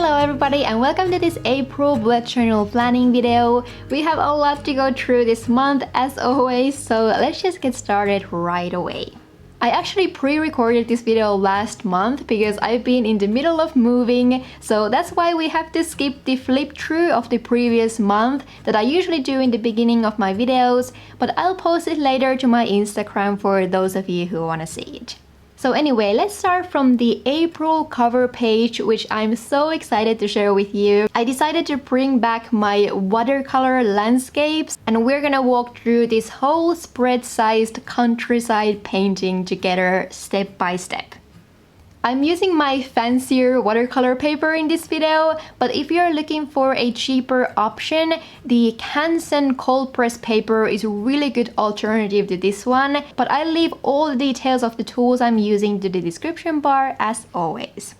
Hello everybody and welcome to this April bullet journal planning video. We have a lot to go through this month as always, so let's just get started right away. I actually pre-recorded this video last month because I've been in the middle of moving, so that's why we have to skip the flip through of the previous month that I usually do in the beginning of my videos, but I'll post it later to my Instagram for those of you who want to see it. So anyway, let's start from the April cover page, which I'm so excited to share with you. I decided to bring back my watercolor landscapes and we're gonna walk through this whole spread-sized countryside painting together step by step. I'm using my fancier watercolor paper in this video, but if you're looking for a cheaper option, the Canson cold press paper is a really good alternative to this one, but I'll leave all the details of the tools I'm using to the description bar as always.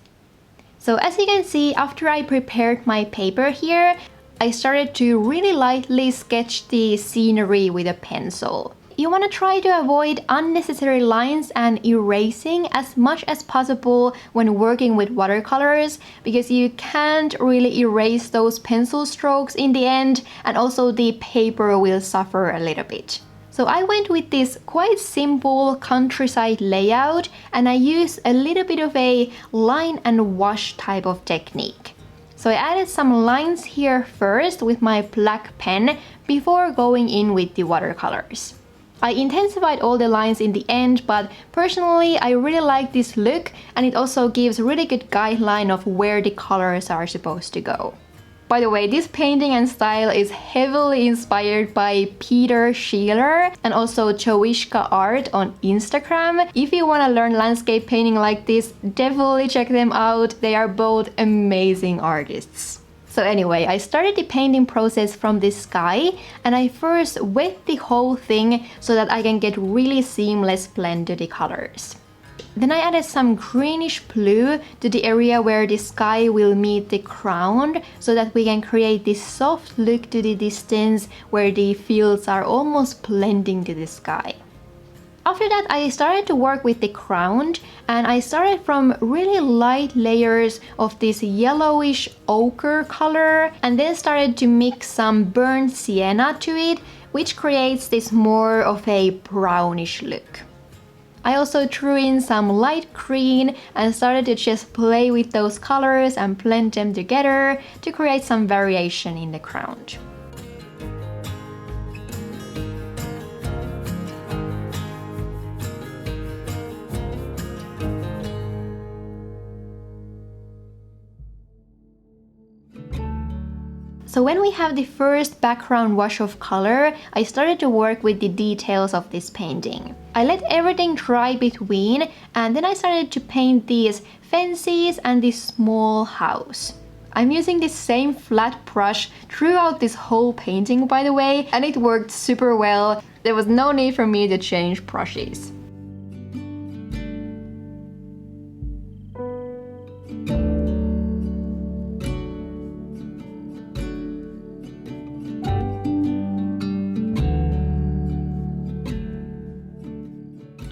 So as you can see, after I prepared my paper here, I started to really lightly sketch the scenery with a pencil. You want to try to avoid unnecessary lines and erasing as much as possible when working with watercolors because you can't really erase those pencil strokes in the end, and also the paper will suffer a little bit. So I went with this quite simple countryside layout and I used a little bit of a line and wash type of technique. So I added some lines here first with my black pen before going in with the watercolors. I intensified all the lines in the end, but personally I really like this look and it also gives a really good guideline of where the colors are supposed to go. By the way, this painting and style is heavily inspired by Peter Schiller and also Choishka Art on Instagram. If you want to learn landscape painting like this, definitely check them out. They are both amazing artists. So anyway, I started the painting process from the sky and I first wet the whole thing so that I can get really seamless blend to the colors. Then I added some greenish blue to the area where the sky will meet the ground so that we can create this soft look to the distance where the fields are almost blending to the sky. After that, I started to work with the ground and I started from really light layers of this yellowish ochre color and then started to mix some burnt sienna to it, which creates this more of a brownish look. I also threw in some light green and started to just play with those colors and blend them together to create some variation in the ground. So when we have the first background wash of color, I started to work with the details of this painting. I let everything dry between and then I started to paint these fences and this small house. I'm using the same flat brush throughout this whole painting, by the way, and it worked super well. There was no need for me to change brushes.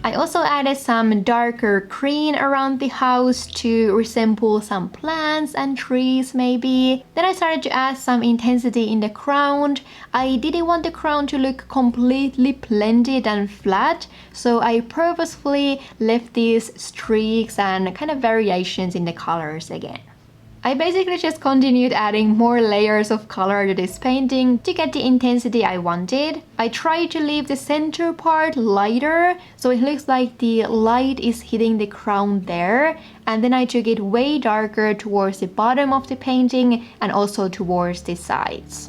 I also added some darker green around the house to resemble some plants and trees maybe. Then I started to add some intensity in the ground. I didn't want the ground to look completely blended and flat, so I purposefully left these streaks and kind of variations in the colors again. I basically just continued adding more layers of color to this painting to get the intensity I wanted. I tried to leave the center part lighter so it looks like the light is hitting the ground there, and then I took it way darker towards the bottom of the painting and also towards the sides.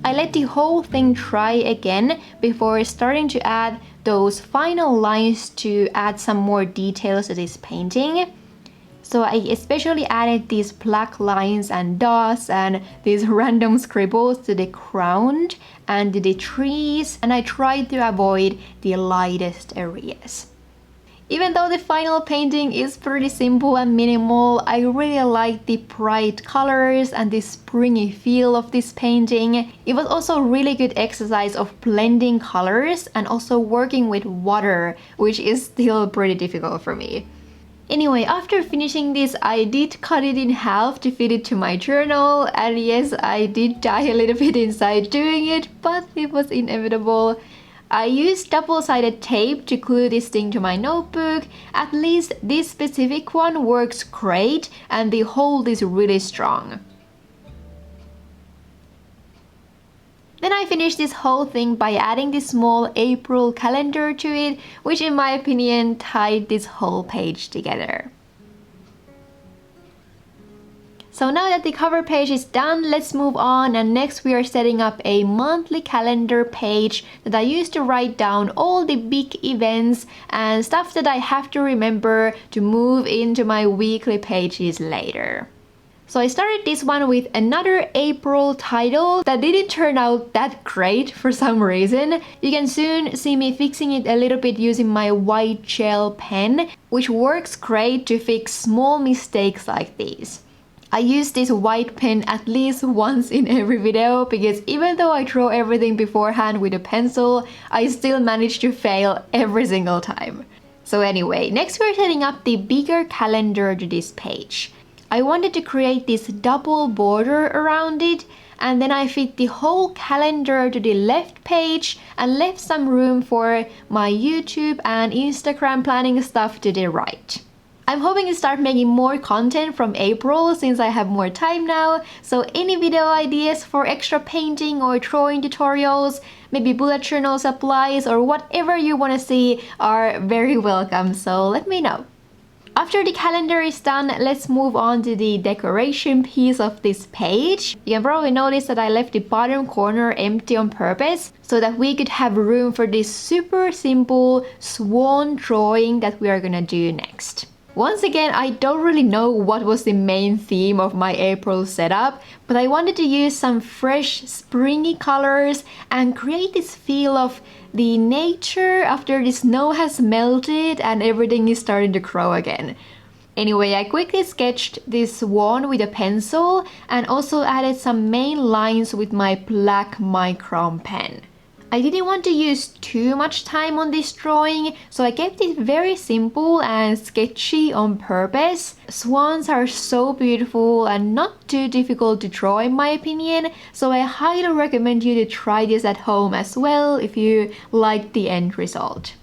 I let the whole thing dry again before starting to add those final lines to add some more details to this painting. So I especially added these black lines and dots and these random scribbles to the ground and to the trees, and I tried to avoid the lightest areas. Even though the final painting is pretty simple and minimal, I really like the bright colors and the springy feel of this painting. It was also a really good exercise of blending colors and also working with water, which is still pretty difficult for me. Anyway, after finishing this, I did cut it in half to fit it to my journal, and yes, I did die a little bit inside doing it, but it was inevitable. I used double-sided tape to glue this thing to my notebook. At least this specific one works great and the hold is really strong. Then I finished this whole thing by adding this small April calendar to it, which in my opinion tied this whole page together. So now that the cover page is done, let's move on, and next we are setting up a monthly calendar page that I use to write down all the big events and stuff that I have to remember to move into my weekly pages later. So I started this one with another April title that didn't turn out that great for some reason. You can soon see me fixing it a little bit using my white gel pen, which works great to fix small mistakes like these. I use this white pen at least once in every video because even though I draw everything beforehand with a pencil, I still manage to fail every single time. So anyway, next we're setting up the bigger calendar to this page. I wanted to create this double border around it, and then I fit the whole calendar to the left page and left some room for my YouTube and Instagram planning stuff to the right. I'm hoping to start making more content from April since I have more time now, so any video ideas for extra painting or drawing tutorials, maybe bullet journal supplies or whatever you want to see are very welcome, so let me know. After the calendar is done, let's move on to the decoration piece of this page. You can probably notice that I left the bottom corner empty on purpose so that we could have room for this super simple swan drawing that we are gonna do next. Once again, I don't really know what was the main theme of my April setup, but I wanted to use some fresh, springy colors and create this feel of the nature after the snow has melted and everything is starting to grow again. Anyway, I quickly sketched this swan with a pencil and also added some main lines with my black micron pen. I didn't want to use too much time on this drawing, so I kept it very simple and sketchy on purpose. Swans are so beautiful and not too difficult to draw in my opinion, so I highly recommend you to try this at home as well if you like the end result.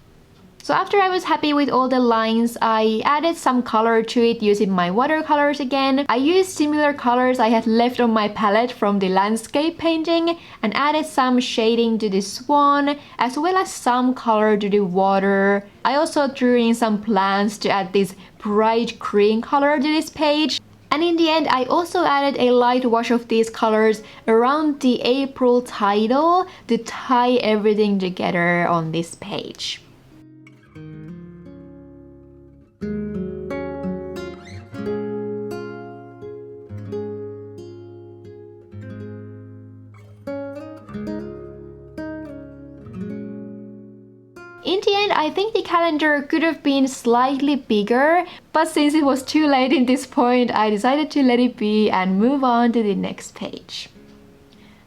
So after I was happy with all the lines, I added some color to it using my watercolors again. I used similar colors I had left on my palette from the landscape painting and added some shading to the swan as well as some color to the water. I also drew in some plants to add this bright green color to this page. And in the end, I also added a light wash of these colors around the April title to tie everything together on this page. In the end, I think the calendar could have been slightly bigger, but since it was too late in this point, I decided to let it be and move on to the next page.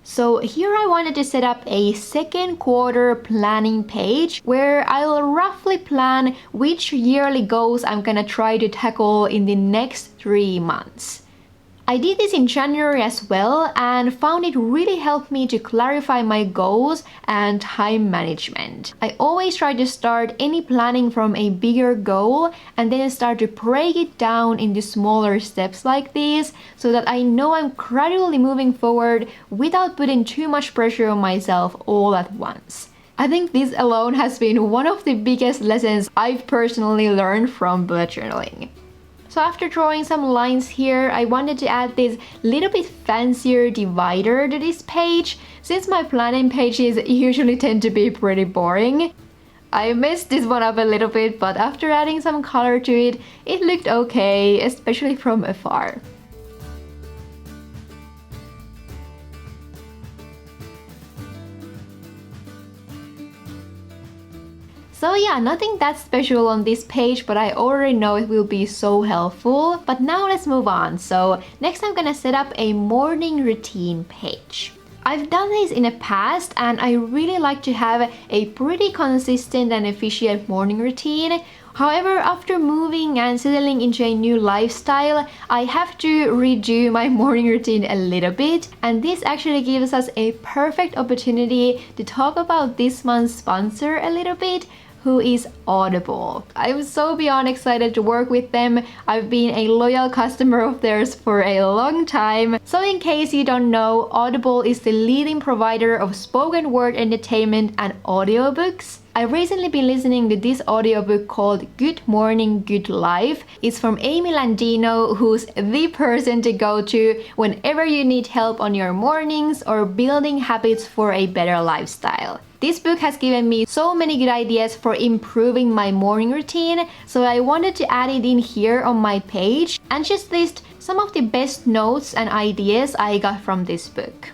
So here I wanted to set up a second quarter planning page where I'll roughly plan which yearly goals I'm gonna try to tackle in the next 3 months. I did this in January as well and found it really helped me to clarify my goals and time management. I always try to start any planning from a bigger goal and then start to break it down into smaller steps like these so that I know I'm gradually moving forward without putting too much pressure on myself all at once. I think this alone has been one of the biggest lessons I've personally learned from bullet journaling. So after drawing some lines here, I wanted to add this little bit fancier divider to this page, since my planning pages usually tend to be pretty boring. I messed this one up a little bit, but after adding some color to it, it looked okay, especially from afar. So yeah, nothing that special on this page, but I already know it will be so helpful. But now let's move on. So next I'm gonna set up a morning routine page. I've done this in the past and I really like to have a pretty consistent and efficient morning routine. However, after moving and settling into a new lifestyle, I have to redo my morning routine a little bit, and this actually gives us a perfect opportunity to talk about this month's sponsor a little bit, who is Audible. I'm so beyond excited to work with them. I've been a loyal customer of theirs for a long time. So in case you don't know, Audible is the leading provider of spoken word entertainment and audiobooks. I've recently been listening to this audiobook called Good Morning, Good Life. It's from Amy Landino, who's the person to go to whenever you need help on your mornings or building habits for a better lifestyle. This book has given me so many good ideas for improving my morning routine, so I wanted to add it in here on my page and just list some of the best notes and ideas I got from this book.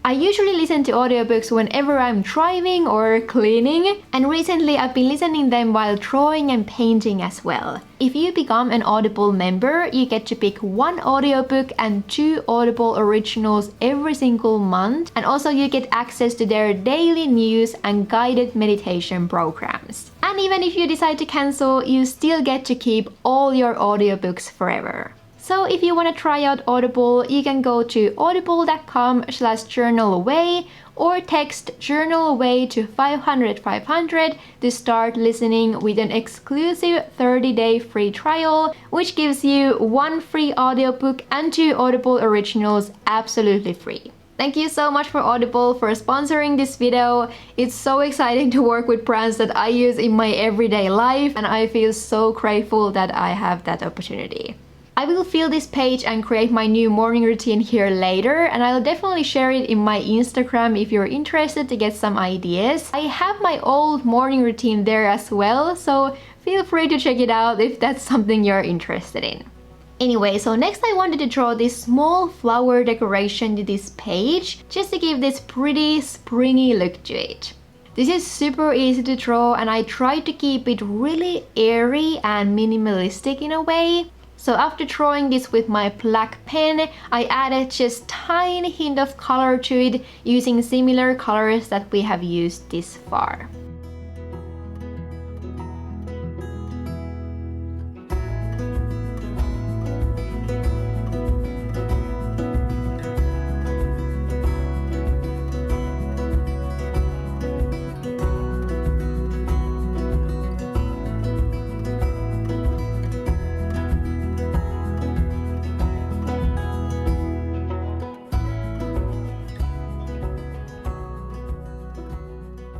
I usually listen to audiobooks whenever I'm driving or cleaning, and recently I've been listening them while drawing and painting as well. If you become an Audible member, you get to pick one audiobook and 2 Audible originals every single month, and also you get access to their daily news and guided meditation programs. And even if you decide to cancel, you still get to keep all your audiobooks forever. So if you want to try out Audible, you can go to audible.com/journalaway or text journalaway to 500 500 to start listening with an exclusive 30-day free trial, which gives you 1 free audiobook and 2 Audible originals absolutely free. Thank you so much for Audible for sponsoring this video. It's so exciting to work with brands that I use in my everyday life, and I feel so grateful that I have that opportunity. I will fill this page and create my new morning routine here later, and I'll definitely share it in my Instagram if you're interested to get some ideas. I have my old morning routine there as well, so feel free to check it out if that's something you're interested in. Anyway, so next I wanted to draw this small flower decoration to this page, just to give this pretty springy look to it. This is super easy to draw, and I tried to keep it really airy and minimalistic in a way. So after drawing this with my black pen, I added just tiny hint of color to it using similar colors that we have used this far.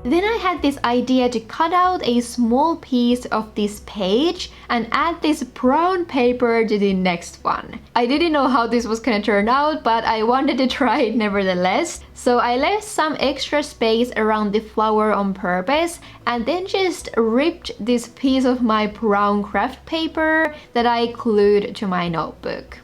Then I had this idea to cut out a small piece of this page and add this brown paper to the next one. I didn't know how this was gonna turn out, but I wanted to try it nevertheless. So I left some extra space around the flower on purpose and then just ripped this piece of my brown craft paper that I glued to my notebook.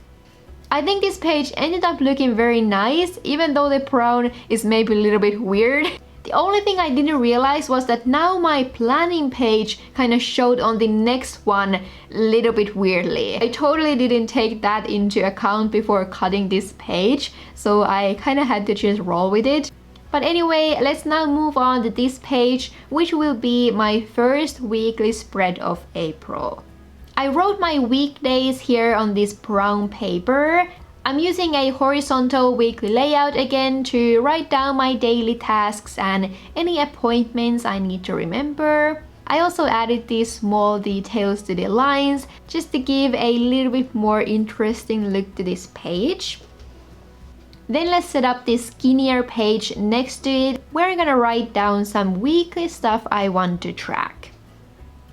I think this page ended up looking very nice, even though the brown is maybe a little bit weird. The only thing I didn't realize was that now my planning page kind of showed on the next one a little bit weirdly. I totally didn't take that into account before cutting this page, so I kind of had to just roll with it. But anyway, let's now move on to this page, which will be my first weekly spread of April. I wrote my weekdays here on this brown paper. I'm using a horizontal weekly layout again to write down my daily tasks and any appointments I need to remember. I also added these small details to the lines just to give a little bit more interesting look to this page. Then let's set up this skinnier page next to it where I'm gonna write down some weekly stuff I want to track.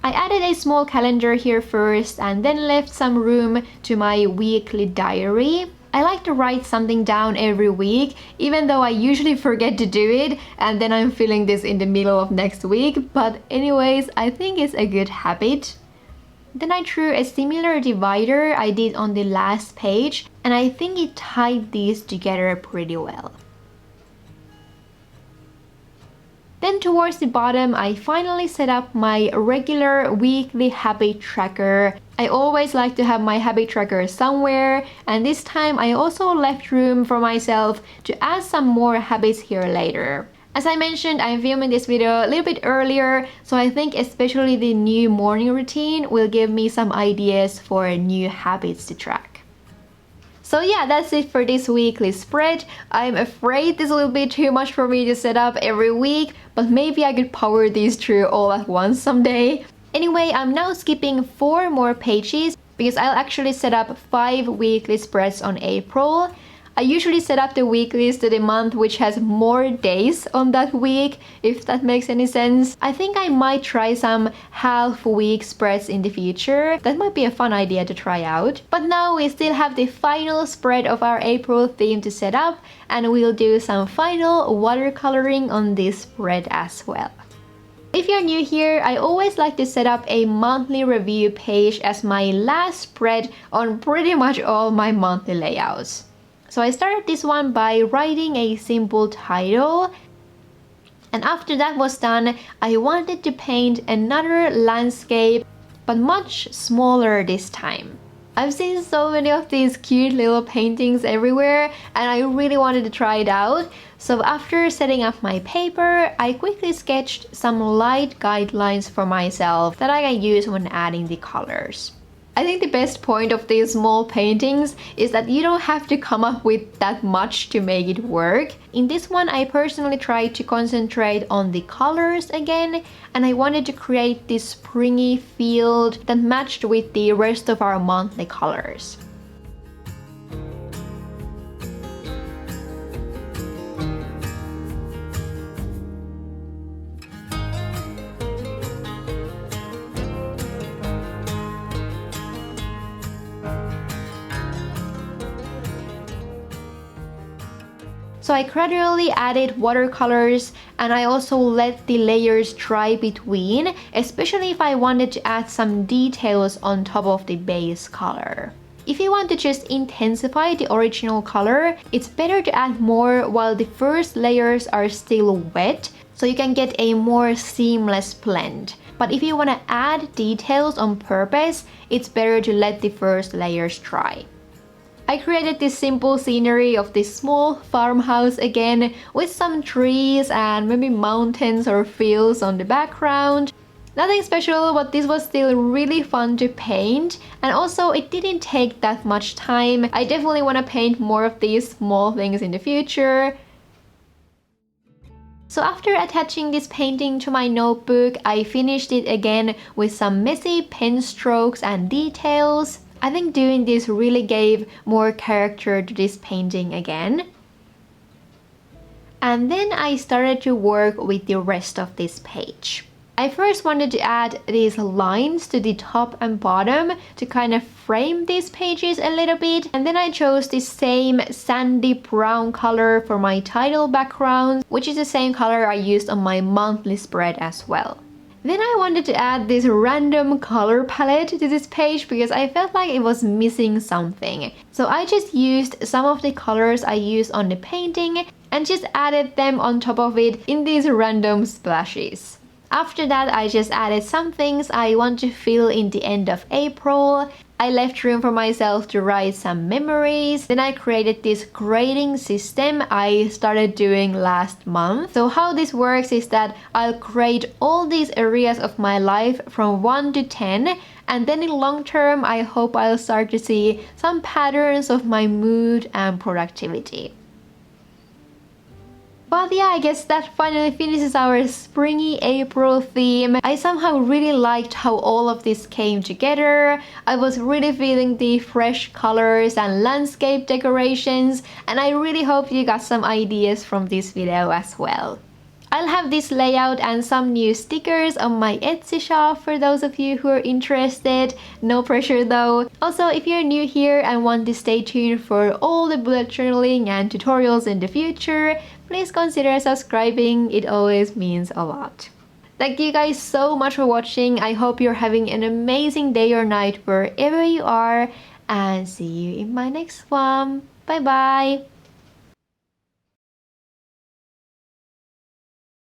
I added a small calendar here first and then left some room to my weekly diary. I like to write something down every week, even though I usually forget to do it and then I'm feeling this in the middle of next week. But anyways, I think it's a good habit. Then I drew a similar divider I did on the last page, and I think it tied these together pretty well. Then towards the bottom, I finally set up my regular weekly habit tracker. I always like to have my habit tracker somewhere, and this time I also left room for myself to add some more habits here later. As I mentioned, I'm filming this video a little bit earlier, so I think especially the new morning routine will give me some ideas for new habits to track. So yeah, that's it for this weekly spread. I'm afraid this will be too much for me to set up every week, but maybe I could power these through all at once someday. Anyway, I'm now skipping 4 more pages because I'll actually set up 5 weekly spreads on April. I usually set up the weeklies to the month which has more days on that week, if that makes any sense. I think I might try some half-week spreads in the future. That might be a fun idea to try out. But now we still have the final spread of our April theme to set up, and we'll do some final watercoloring on this spread as well. If you're new here, I always like to set up a monthly review page as my last spread on pretty much all my monthly layouts. So I started this one by writing a simple title, and after that was done, I wanted to paint another landscape, but much smaller this time. I've seen so many of these cute little paintings everywhere, and I really wanted to try it out. So after setting up my paper, I quickly sketched some light guidelines for myself that I can use when adding the colors. I think the best point of these small paintings is that you don't have to come up with that much to make it work. In this one, I personally tried to concentrate on the colors again, and I wanted to create this springy feel that matched with the rest of our monthly colors. So I gradually added watercolors, and I also let the layers dry between, especially if I wanted to add some details on top of the base color. If you want to just intensify the original color, it's better to add more while the first layers are still wet, so you can get a more seamless blend. But if you want to add details on purpose, it's better to let the first layers dry. I created this simple scenery of this small farmhouse again, with some trees and maybe mountains or fields on the background. Nothing special, but this was still really fun to paint, and also it didn't take that much time. I definitely want to paint more of these small things in the future. So after attaching this painting to my notebook, I finished it again with some messy pen strokes and details. I think doing this really gave more character to this painting again. And then I started to work with the rest of this page. I first wanted to add these lines to the top and bottom to kind of frame these pages a little bit, and then I chose the same sandy brown color for my title background, which is the same color I used on my monthly spread as well. Then I wanted to add this random color palette to this page because I felt like it was missing something. So I just used some of the colors I used on the painting and just added them on top of it in these random splashes. After that, I just added some things I want to fill in the end of April. I left room for myself to write some memories. Then I created this grading system I started doing last month. So how this works is that I'll grade all these areas of my life from 1 to 10, and then in long term I hope I'll start to see some patterns of my mood and productivity. But yeah, I guess that finally finishes our springy April theme. I somehow really liked how all of this came together. I was really feeling the fresh colors and landscape decorations, and I really hope you got some ideas from this video as well. I'll have this layout and some new stickers on my Etsy shop for those of you who are interested. No pressure though. Also, if you're new here and want to stay tuned for all the bullet journaling and tutorials in the future, please consider subscribing. It always means a lot. Thank you guys so much for watching. I hope you're having an amazing day or night wherever you are, and see you in my next one. Bye bye!